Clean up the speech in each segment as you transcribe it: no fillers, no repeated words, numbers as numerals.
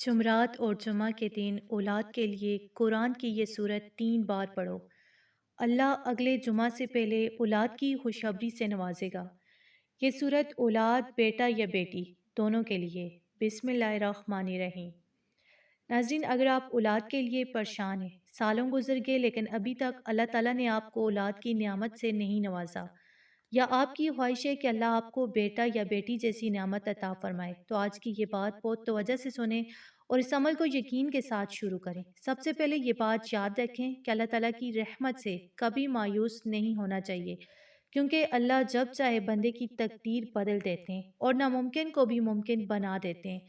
جمعرات اور جمعہ کے دن اولاد کے لیے قرآن کی یہ صورت 3 بار پڑھو۔ اللہ اگلے جمعہ سے پہلے اولاد کی خوشخبری سے نوازے گا۔ یہ صورت اولاد بیٹا یا بیٹی دونوں کے لیے۔ بسم اللہ الرحمن الرحیم۔ ناظرین، اگر آپ اولاد کے لیے پریشان ہیں، سالوں گزر گئے لیکن ابھی تک اللہ تعالیٰ نے آپ کو اولاد کی نعمت سے نہیں نوازا، یا آپ کی خواہش ہے کہ اللہ آپ کو بیٹا یا بیٹی جیسی نعمت عطا فرمائے، تو آج کی یہ بات بہت توجہ سے سنیں اور اس عمل کو یقین کے ساتھ شروع کریں۔ سب سے پہلے یہ بات یاد رکھیں کہ اللہ تعالیٰ کی رحمت سے کبھی مایوس نہیں ہونا چاہیے، کیونکہ اللہ جب چاہے بندے کی تقدیر بدل دیتے ہیں اور ناممکن کو بھی ممکن بنا دیتے ہیں۔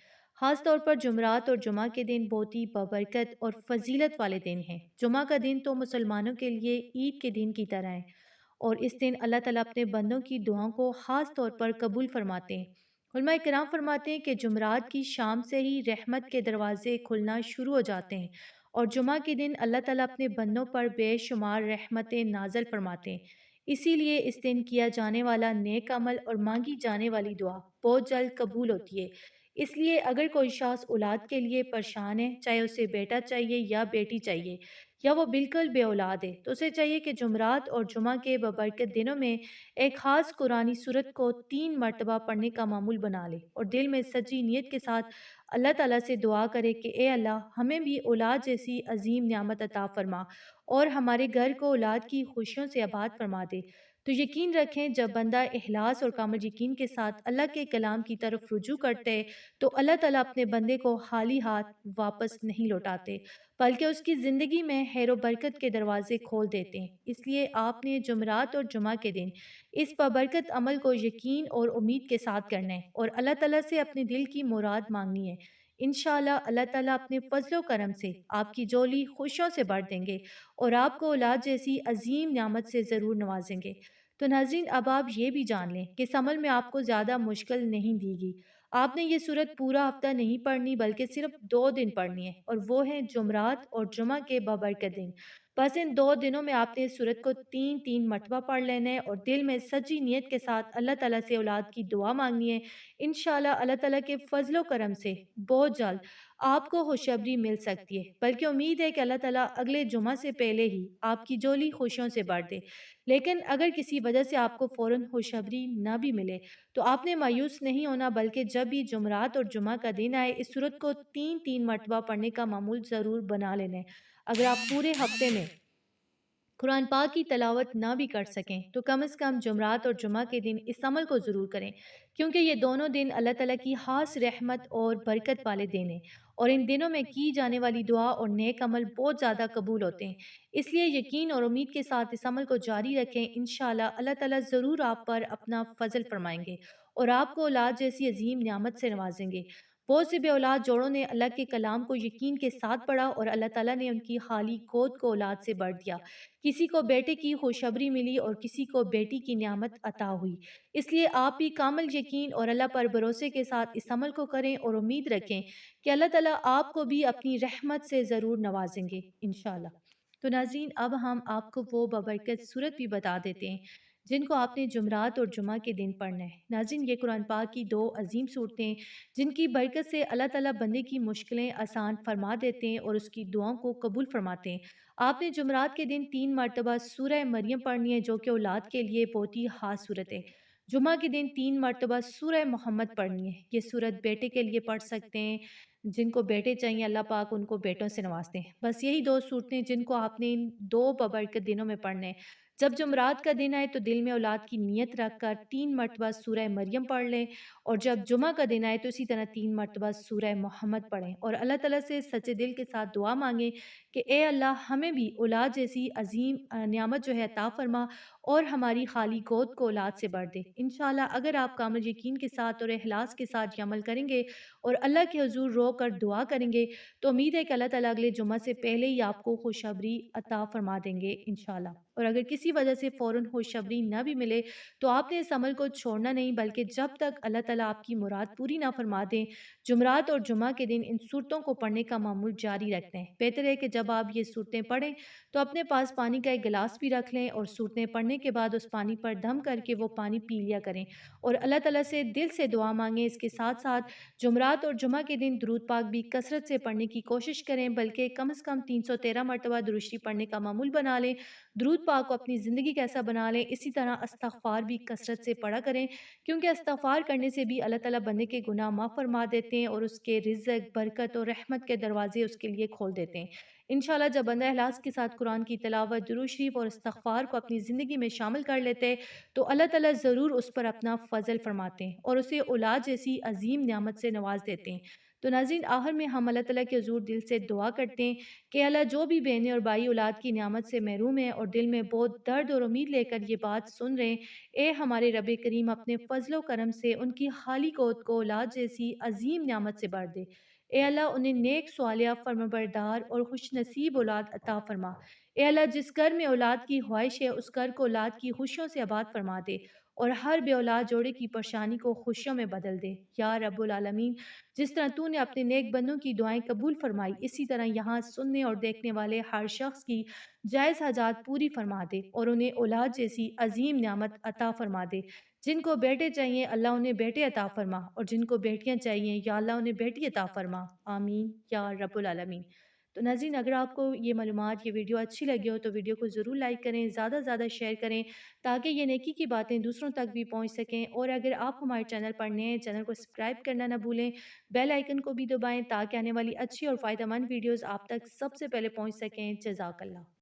خاص طور پر جمعرات اور جمعہ کے دن بہت ہی بابرکت اور فضیلت والے دن ہیں۔ جمعہ کا دن تو مسلمانوں کے لیے عید کے دن کی طرح ہے، اور اس دن اللہ تعالیٰ اپنے بندوں کی دعاؤں کو خاص طور پر قبول فرماتے ہیں۔ علماء کرام فرماتے ہیں کہ جمعرات کی شام سے ہی رحمت کے دروازے کھلنا شروع ہو جاتے ہیں، اور جمعہ کے دن اللہ تعالیٰ اپنے بندوں پر بے شمار رحمتیں نازل فرماتے ہیں۔ اسی لیے اس دن کیا جانے والا نیک عمل اور مانگی جانے والی دعا بہت جلد قبول ہوتی ہے۔ اس لیے اگر کوئی شخص اولاد کے لیے پریشان ہے، چاہے اسے بیٹا چاہیے یا بیٹی چاہیے، یا وہ بالکل بے اولاد ہے، تو اسے چاہیے کہ جمعرات اور جمعہ کے بابرکت دنوں میں ایک خاص قرآنی صورت کو 3 مرتبہ پڑھنے کا معمول بنا لے اور دل میں سچی نیت کے ساتھ اللہ تعالیٰ سے دعا کرے کہ اے اللہ، ہمیں بھی اولاد جیسی عظیم نعمت عطا فرما اور ہمارے گھر کو اولاد کی خوشیوں سے آباد فرما دے۔ تو یقین رکھیں، جب بندہ اخلاص اور کامل یقین کے ساتھ اللہ کے کلام کی طرف رجوع کرتے ہیں تو اللہ تعالیٰ اپنے بندے کو خالی ہاتھ واپس نہیں لوٹاتے، بلکہ اس کی زندگی میں خیر و برکت کے دروازے کھول دیتے ہیں۔ اس لیے آپ نے جمعرات اور جمعہ کے دن اس بابرکت عمل کو یقین اور امید کے ساتھ کرنا ہے اور اللہ تعالیٰ سے اپنے دل کی مراد مانگنی ہے۔ انشاءاللہ اللہ تعالیٰ اپنے فضل و کرم سے آپ کی جولی خوشیوں سے بھر دیں گے اور آپ کو اولاد جیسی عظیم نعمت سے ضرور نوازیں گے۔ تو ناظرین، اب آپ یہ بھی جان لیں کہ اس عمل میں آپ کو زیادہ مشکل نہیں دی گی۔ آپ نے یہ صورت پورا ہفتہ نہیں پڑھنی بلکہ صرف 2 دن پڑھنی ہے، اور وہ ہیں جمعرات اور جمعہ کے بابرکت دن۔ بس ان 2 دنوں میں آپ نے اس صورت کو 3 مرتبہ پڑھ لینا ہے اور دل میں سچی نیت کے ساتھ اللہ تعالیٰ سے اولاد کی دعا مانگنی ہے۔ انشاءاللہ اللہ تعالیٰ کے فضل و کرم سے بہت جلد آپ کو خوشخبری مل سکتی ہے، بلکہ امید ہے کہ اللہ تعالیٰ اگلے جمعہ سے پہلے ہی آپ کی جولی خوشیوں سے بھر دے۔ لیکن اگر کسی وجہ سے آپ کو فوراً خوشخبری نہ بھی ملے تو آپ نے مایوس نہیں ہونا، بلکہ جب بھی جمعرات اور جمعہ کا دن آئے اس صورت کو 3 مرتبہ پڑھنے کا معمول ضرور بنا لینا ہے۔ اگر آپ پورے ہفتے میں قرآن پاک کی تلاوت نہ بھی کر سکیں تو کم از کم جمعرات اور جمعہ کے دن اس عمل کو ضرور کریں، کیونکہ یہ دونوں دن اللہ تعالیٰ کی خاص رحمت اور برکت والے دن ہیں، اور ان دنوں میں کی جانے والی دعا اور نیک عمل بہت زیادہ قبول ہوتے ہیں۔ اس لیے یقین اور امید کے ساتھ اس عمل کو جاری رکھیں۔ انشاءاللہ اللہ تعالیٰ ضرور آپ پر اپنا فضل فرمائیں گے اور آپ کو اولاد جیسی عظیم نعمت سے نوازیں گے۔ بہت سے بے اولاد جوڑوں نے اللہ کے کلام کو یقین کے ساتھ پڑھا اور اللہ تعالیٰ نے ان کی خالی گود کو اولاد سے بھر دیا۔ کسی کو بیٹے کی خوشخبری ملی اور کسی کو بیٹی کی نعمت عطا ہوئی۔ اس لیے آپ بھی کامل یقین اور اللہ پر بھروسے کے ساتھ اس عمل کو کریں اور امید رکھیں کہ اللہ تعالیٰ آپ کو بھی اپنی رحمت سے ضرور نوازیں گے انشاءاللہ۔ تو ناظرین، اب ہم آپ کو وہ بابرکت صورت بھی بتا دیتے ہیں جن کو آپ نے جمعرات اور جمعہ کے دن پڑھنا ہے۔ ناظرین، یہ قرآن پاک کی 2 عظیم صورتیں جن کی برکت سے اللہ تعالیٰ بندے کی مشکلیں آسان فرما دیتے ہیں اور اس کی دعاؤں کو قبول فرماتے ہیں۔ آپ نے جمعرات کے دن 3 مرتبہ سورہ مریم پڑھنی ہے، جو کہ اولاد کے لیے بہت ہی خاص صورت ہے۔ جمعہ کے دن 3 مرتبہ سورہ محمد پڑھنی ہے۔ یہ صورت بیٹے کے لیے پڑھ سکتے ہیں، جن کو بیٹے چاہیے اللہ پاک ان کو بیٹوں سے نوازتے ہیں۔ بس یہی 2 صورتیں جن کو آپ نے ان 2 بابرکت دنوں میں پڑھنے ہیں۔ جب جمعرات کا دن آئے تو دل میں اولاد کی نیت رکھ کر 3 مرتبہ سورہ مریم پڑھ لیں، اور جب جمعہ کا دن آئے تو اسی طرح 3 مرتبہ سورہ محمد پڑھیں اور اللہ تعالیٰ سے سچے دل کے ساتھ دعا مانگیں کہ اے اللہ، ہمیں بھی اولاد جیسی عظیم نعمت جو ہے عطا فرما اور ہماری خالی گود کو اولاد سے بھر دے۔ انشاءاللہ اگر آپ کامل یقین کے ساتھ اور اخلاص کے ساتھ یہ عمل کریں گے اور اللہ کے حضور رو کر دعا کریں گے تو امید ہے کہ اللہ تعالیٰ اگلے جمعہ سے پہلے ہی آپ کو خوشخبری عطا فرما دیں گے انشاءاللہ۔ اور اگر کسی وجہ سے فوراً خوشخبری نہ بھی ملے تو آپ نے اس عمل کو چھوڑنا نہیں، بلکہ جب تک اللہ تعالیٰ آپ کی مراد پوری نہ فرما دیں جمعرات اور جمعہ کے دن ان صورتوں کو پڑھنے کا معمول جاری رکھتے ہیں۔ بہتر ہے کہ جب آپ یہ صورتیں پڑھیں تو اپنے پاس پانی کا ایک گلاس بھی رکھ لیں اور صورتیں پڑھنے کے بعد اس پانی پر دم کر کے وہ پانی پی لیا کریں اور اللہ تعالیٰ سے دل سے دعا مانگیں۔ اس کے ساتھ ساتھ جمعرات اور جمعہ کے دن درود پاک بھی کثرت سے پڑھنے کی کوشش کریں، بلکہ کم از کم 313 مرتبہ درود شریف پڑھنے کا معمول بنا لیں۔ درود پاک کو اپنی زندگی کا ایسا بنا لیں۔ اسی طرح استغفار بھی کثرت سے پڑھا کریں، کیونکہ استغفار کرنے سے بھی اللہ تعالیٰ بندے کے گناہ معاف فرما دیتے ہیں اور اس کے رزق، برکت اور رحمت کے دروازے اس کے لیے کھول دیتے ہیں۔ انشاءاللہ جب بندہ اخلاص کے ساتھ قرآن کی تلاوت، درود شریف اور استغفار کو اپنی زندگی میں شامل کر لیتے ہیں تو اللہ تعالیٰ ضرور اس پر اپنا فضل فرماتے ہیں اور اسے اولاد جیسی عظیم نعمت سے نواز دیتے ہیں۔ تو ناظرین، آخر میں ہم اللہ تعالیٰ کے حضور دل سے دعا کرتے ہیں کہ اللہ جو بھی بہنیں اور بھائی اولاد کی نعمت سے محروم ہیں اور دل میں بہت درد اور امید لے کر یہ بات سن رہے ہیں، اے ہمارے رب کریم اپنے فضل و کرم سے ان کی خالی گود کو اولاد جیسی عظیم نعمت سے بھر دے۔ اے اللہ انہیں نیک، صالحہ، فرمانبردار اور خوش نصیب اولاد عطا فرما۔ اے اللہ جس گھر میں اولاد کی خواہش ہے اس گھر کو اولاد کی خوشیوں سے آباد فرما دے اور ہر بے اولاد جوڑے کی پریشانی کو خوشیوں میں بدل دے یا رب العالمین۔ جس طرح تو نے اپنے نیک بندوں کی دعائیں قبول فرمائی، اسی طرح یہاں سننے اور دیکھنے والے ہر شخص کی جائز حاجات پوری فرما دے اور انہیں اولاد جیسی عظیم نعمت عطا فرما دے۔ جن کو بیٹے چاہیے اللہ انہیں بیٹے عطا فرما اور جن کو بیٹیاں چاہیے یا اللہ انہیں بیٹی عطا فرما، آمین یا رب العالمین۔ تو ناظرین، اگر آپ کو یہ معلومات، یہ ویڈیو اچھی لگی ہو تو ویڈیو کو ضرور لائک کریں، زیادہ سے زیادہ شیئر کریں تاکہ یہ نیکی کی باتیں دوسروں تک بھی پہنچ سکیں، اور اگر آپ ہمارے چینل پر نئے ہیں چینل کو سبسکرائب کرنا نہ بھولیں، بیل آئیکن کو بھی دبائیں تاکہ آنے والی اچھی اور فائدہ مند ویڈیوز آپ تک سب سے پہلے پہنچ سکیں۔ جزاک اللہ۔